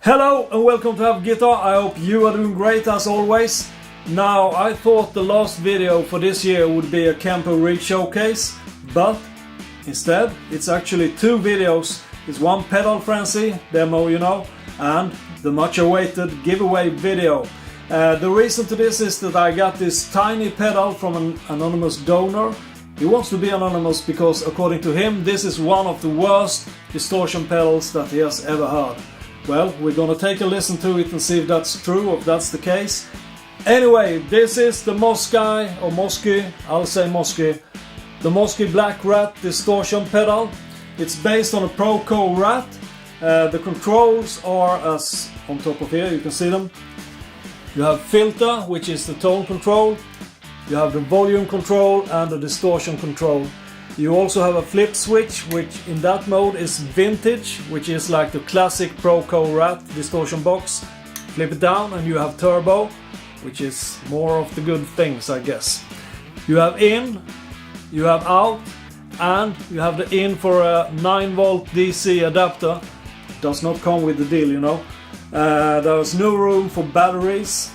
Hello and welcome to Have Guitar. I hope you are doing great as always. Now, I thought the last video for this year would be a Kemper rig showcase, but instead it's actually two videos. It's one pedal frenzy demo, you know, and the much awaited giveaway video. The reason to this is that I got this tiny pedal from an anonymous donor. He wants to be anonymous because, according to him, this is one of the worst distortion pedals that he has ever heard. Well, we're gonna take a listen to it and see if that's true, or if that's the case. Anyway, this is the Mosky, I'll say Mosky, the Mosky Black Rat Distortion pedal. It's based on a Proco Rat. The controls are as on top of here, you can see them. You have filter, which is the tone control. You have the volume control and the distortion control. You also have a flip switch, which in that mode is vintage, which is like the classic Proco Rat distortion box. Flip it down and you have turbo, which is more of the good things, I guess. You have in, you have out, and you have the in for a 9-volt DC adapter. Does not come with the deal, you know. There's no room for batteries.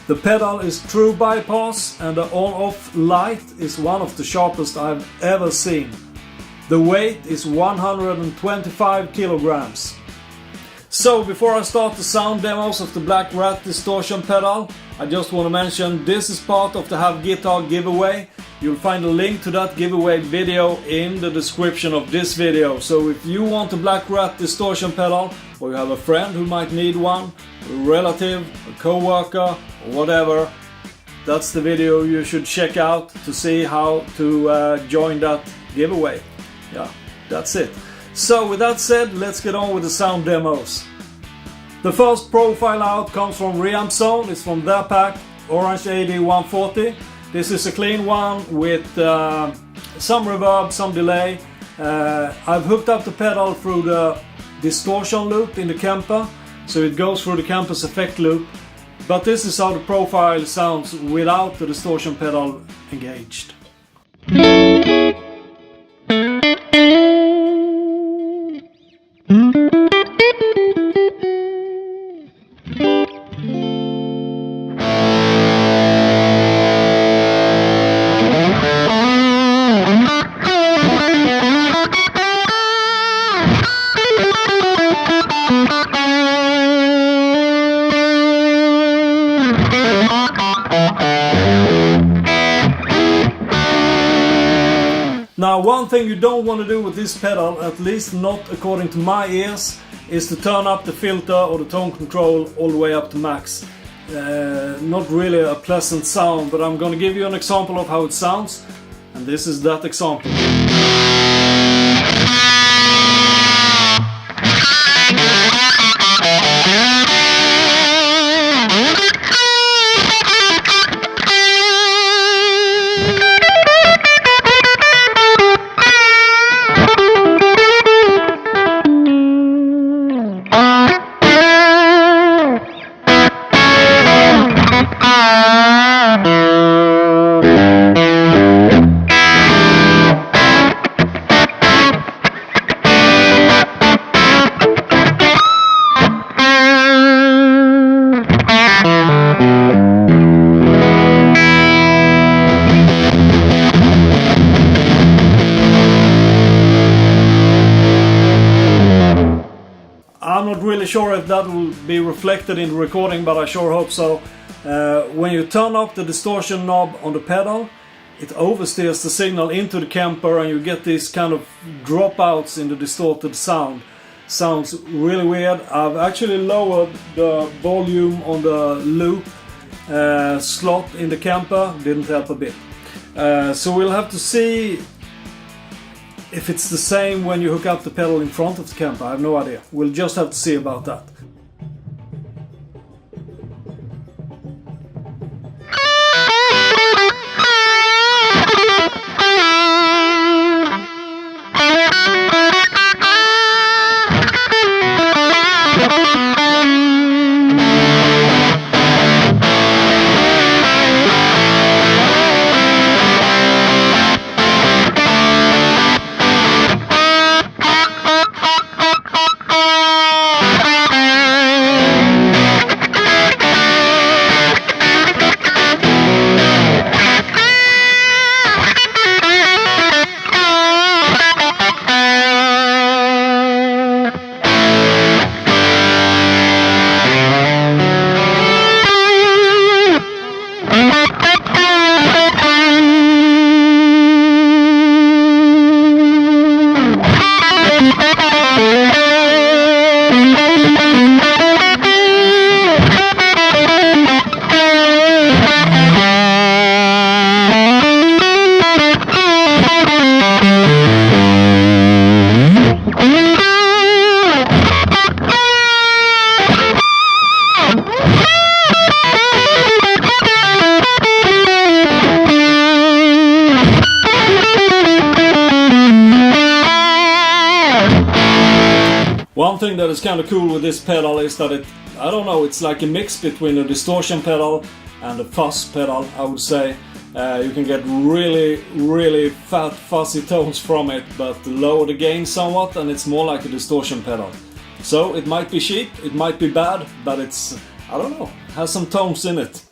The pedal is true bypass, and the on-off light is one of the sharpest I've ever seen. The weight is 125 kilograms. So before I start the sound demos of the Black Rat Distortion pedal, I just want to mention this is part of the Have Guitar giveaway. You'll find a link to that giveaway video in the description of this video. So if you want a Black Rat Distortion pedal, or you have a friend who might need one, a relative, a co-worker, or whatever, that's the video you should check out to see how to join that giveaway. Yeah, that's it. So with that said, let's get on with the sound demos. The first profile out comes from ReampZone. It's from their pack, Orange AD 140. This is a clean one with some reverb, some delay. I've hooked up the pedal through the distortion loop in the Kemper, so it goes through the Kemper's effect loop. But this is how the profile sounds without the distortion pedal engaged. Now, one thing you don't want to do with this pedal, at least not according to my ears, is to turn up the filter or the tone control all the way up to max. Not really a pleasant sound, but I'm going to give you an example of how it sounds, and this is that example. I'm not really sure if that will be reflected in the recording, but I sure hope so. When you turn up the distortion knob on the pedal, it oversteers the signal into the Kemper and you get these kind of dropouts in the distorted sound. Sounds really weird. I've actually lowered the volume on the loop slot in the Kemper, didn't help a bit. So we'll have to see if it's the same when you hook up the pedal in front of the Kemper. I have no idea. We'll just have to see about that. One thing that is kind of cool with this pedal is that I don't know, it's like a mix between a distortion pedal and a fuzz pedal, I would say. You can get really fat fuzzy tones from it, but lower the gain somewhat and it's more like a distortion pedal. So it might be cheap, it might be bad, but it's, I don't know, has some tones in it.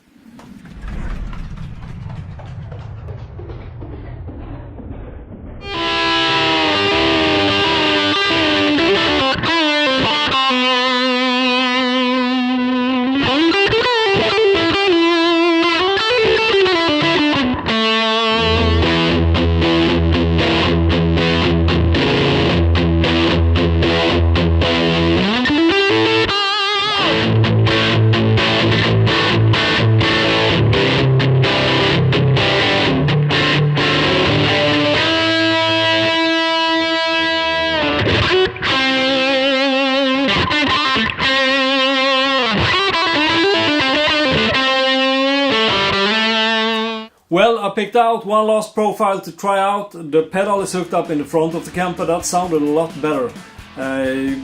Well, I picked out one last profile to try out. The pedal is hooked up in the front of the Kemper. That sounded a lot better.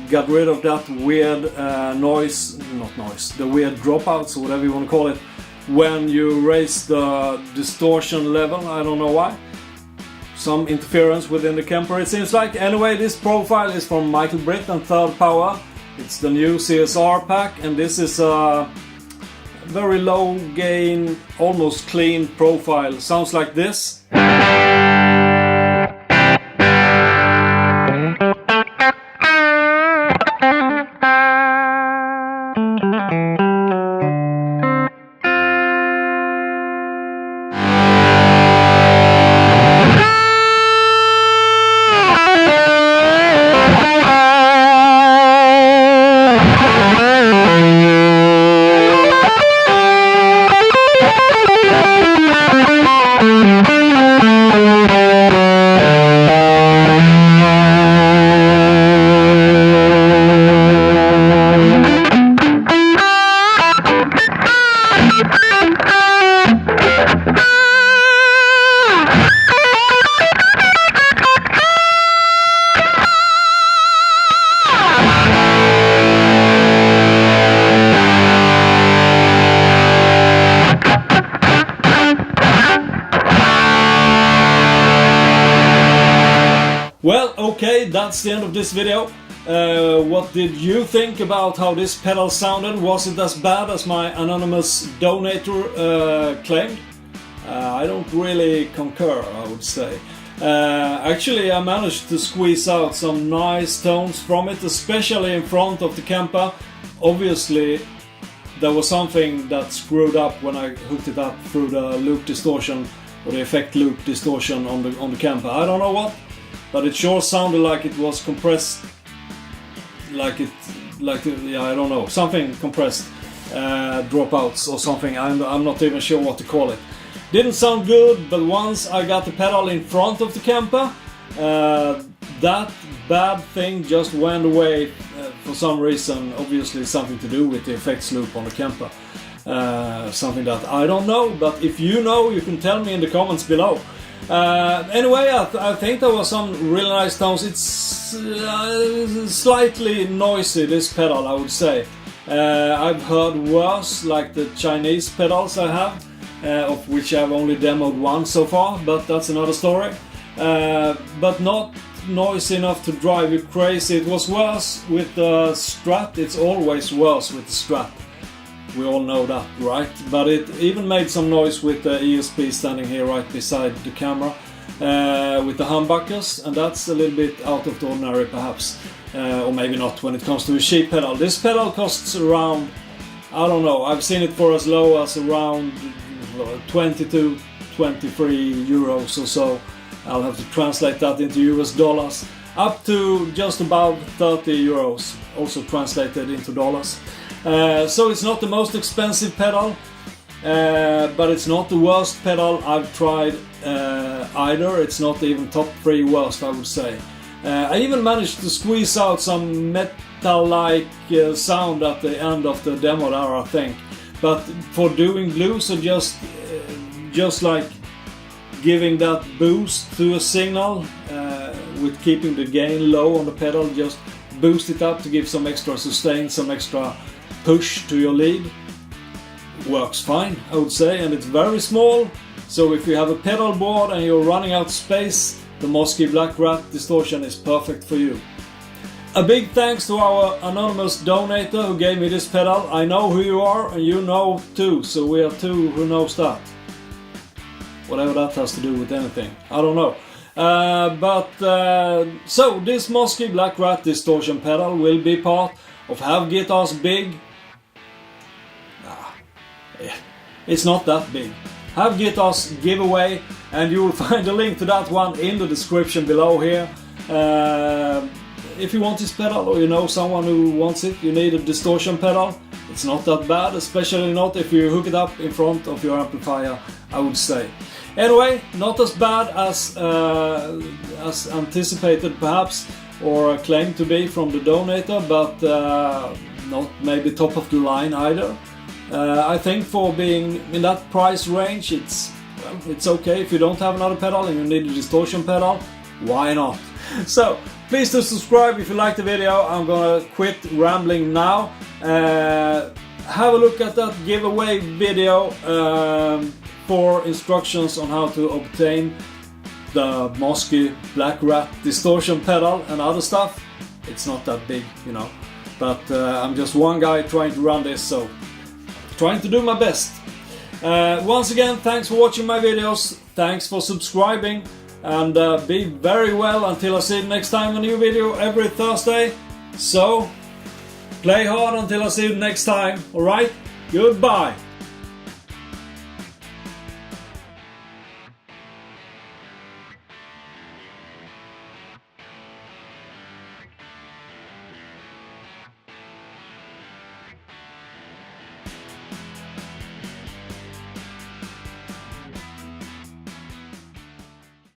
Got rid of that weird the weird dropouts or whatever you want to call it, when you raise the distortion level. I don't know why. Some interference within the Kemper, it seems like. Anyway, this profile is from Michael Britt and Third Power. It's the new CSR pack, and this is a very low gain, almost clean profile. Sounds like this. Well, okay, that's the end of this video. What did you think about how this pedal sounded? Was it as bad as my anonymous donator claimed? I don't really concur, I would say. Actually, I managed to squeeze out some nice tones from it, especially in front of the Kemper. Obviously, there was something that screwed up when I hooked it up through the loop distortion, or the effect loop distortion on the Kemper. I don't know what, but it sure sounded like it was compressed, yeah, I don't know, something compressed, dropouts or something. I'm not even sure what to call it. Didn't sound good, but once I got the pedal in front of the Kemper, that bad thing just went away for some reason. Obviously something to do with the effects loop on the Kemper. Something that I don't know, but if you know, you can tell me in the comments below. Anyway, I think there was some really nice tones. It's slightly noisy, this pedal, I would say. I've heard worse, like the Chinese pedals I have, of which I've only demoed one so far, but that's another story. But not noisy enough to drive you crazy. It was worse with the Strat. It's always worse with the Strat. We all know that, right? But it even made some noise with the ESP standing here right beside the camera, with the humbuckers, and that's a little bit out of the ordinary perhaps, or maybe not when it comes to a cheap pedal. This pedal costs around, I don't know, I've seen it for as low as around 22, 23 euros or so. I'll have to translate that into US dollars, up to just about 30 euros, also translated into dollars. So it's not the most expensive pedal, but it's not the worst pedal I've tried either. It's not even top 3 worst, I would say. I even managed to squeeze out some metal-like sound at the end of the demo there, I think. But for doing blues, or just like giving that boost to a signal, with keeping the gain low on the pedal, just boost it up to give some extra sustain, some extra push to your lead. Works fine, I would say, and it's very small, so if you have a pedal board and you're running out of space, the Mosky Black Rat Distortion is perfect for you. A big thanks to our anonymous donator who gave me this pedal. I know who you are and you know too, so we are two who knows that. Whatever that has to do with anything, I don't know. So this Mosky Black Rat Distortion pedal will be part of Have Guitars Big. It's not that big. Have Guitars giveaway, and you will find a link to that one in the description below here. If you want this pedal, or you know someone who wants it, you need a distortion pedal. It's not that bad, especially not if you hook it up in front of your amplifier, I would say. Anyway, not as bad as anticipated perhaps, or claimed to be from the donator, but not maybe top of the line either. I think for being in that price range, it's okay. If you don't have another pedal and you need a distortion pedal, why not? So please do subscribe if you like the video. I'm gonna quit rambling now. Have a look at that giveaway video for instructions on how to obtain the Mosky Black Rat Distortion pedal and other stuff. It's not that big, you know, but I'm just one guy trying to run this, so trying to do my best. Once again, thanks for watching my videos, thanks for subscribing, and be very well until I see you next time. A new video every Thursday, so play hard until I see you next time. Alright, goodbye.